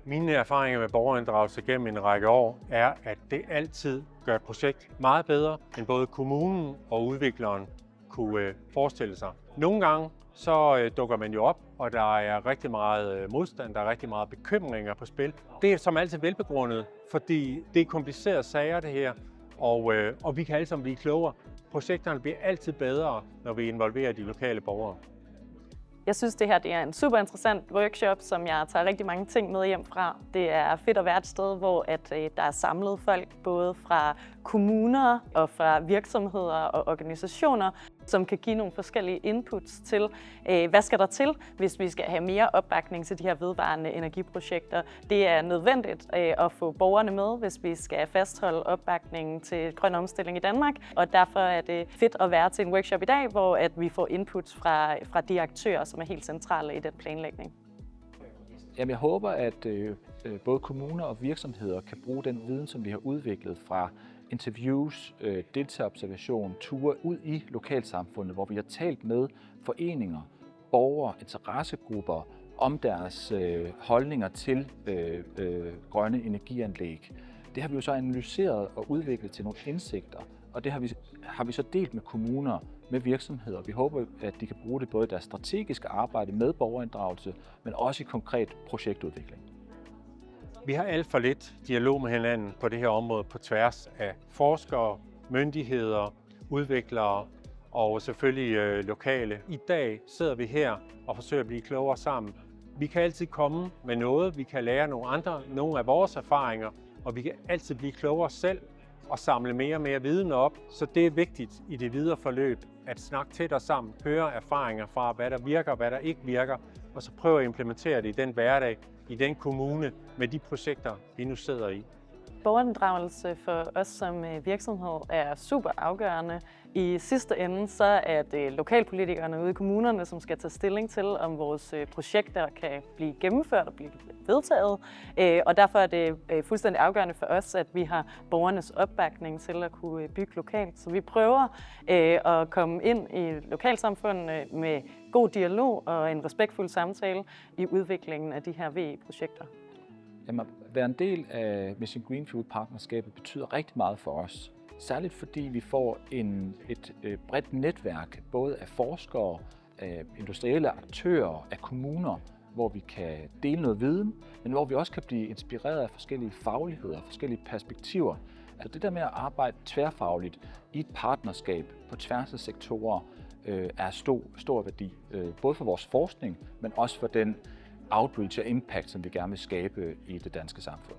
Mine erfaringer med borgerinddragelse gennem en række år er, at det altid gør et projekt meget bedre, end både kommunen og udvikleren kunne forestille sig. Nogle gange så dukker man jo op, og der er rigtig meget modstand, der er rigtig meget bekymringer på spil. Det er som altid velbegrundet, fordi det er komplicerede sager det her, og vi kan alle sammen blive klogere. Projekterne bliver altid bedre, når vi involverer de lokale borgere. Jeg synes, det her er en super interessant workshop, som jeg tager rigtig mange ting med hjem fra. Det er fedt at være et sted, hvor der er samlet folk, både fra kommuner og fra virksomheder og organisationer, som kan give nogle forskellige inputs til, hvad skal der til, hvis vi skal have mere opbakning til de her vedvarende energiprojekter. Det er nødvendigt at få borgerne med, hvis vi skal fastholde opbakningen til grøn omstilling i Danmark. Og derfor er det fedt at være til en workshop i dag, hvor at vi får inputs fra de aktører, som er helt centrale i den planlægning. Jamen, jeg håber, at både kommuner og virksomheder kan bruge den viden, som vi har udviklet fra interviews, deltagerobservation, ture ud i lokalsamfundet, hvor vi har talt med foreninger, borgere, interessegrupper om deres holdninger til grønne energianlæg. Det har vi jo så analyseret og udviklet til nogle indsigter, og det har vi så delt med kommuner, med virksomheder. Vi håber, at de kan bruge det både i deres strategiske arbejde med borgerinddragelse, men også i konkret projektudvikling. Vi har alt for lidt dialog med hinanden på det her område på tværs af forskere, myndigheder, udviklere og selvfølgelig lokale. I dag sidder vi her og forsøger at blive klogere sammen. Vi kan altid komme med noget, vi kan lære nogle af vores erfaringer, og vi kan altid blive klogere selv og samle mere og mere viden op. Så det er vigtigt i det videre forløb at snakke tættere sammen, høre erfaringer fra, hvad der virker og hvad der ikke virker, og så prøve at implementere det i den hverdag, i den kommune, med de projekter, vi nu sidder i. Borgerinddragelse for os som virksomhed er super afgørende. I sidste ende så er det lokalpolitikerne ude i kommunerne, som skal tage stilling til, om vores projekter kan blive gennemført og blive vedtaget. Og derfor er det fuldstændig afgørende for os, at vi har borgernes opbakning til at kunne bygge lokalt. Så vi prøver at komme ind i lokalsamfundene med god dialog og en respektfuld samtale i udviklingen af de her VE-projekter. Jamen, at være en del af Mission Greenfield-partnerskabet betyder rigtig meget for os. Særligt fordi vi får et bredt netværk, både af forskere, af industrielle aktører, af kommuner, hvor vi kan dele noget viden, men hvor vi også kan blive inspireret af forskellige fagligheder, forskellige perspektiver. Altså det der med at arbejde tværfagligt i et partnerskab på tværs af sektorer er stor værdi, både for vores forskning, men også for den outreach og impact, som vi gerne vil skabe i det danske samfund.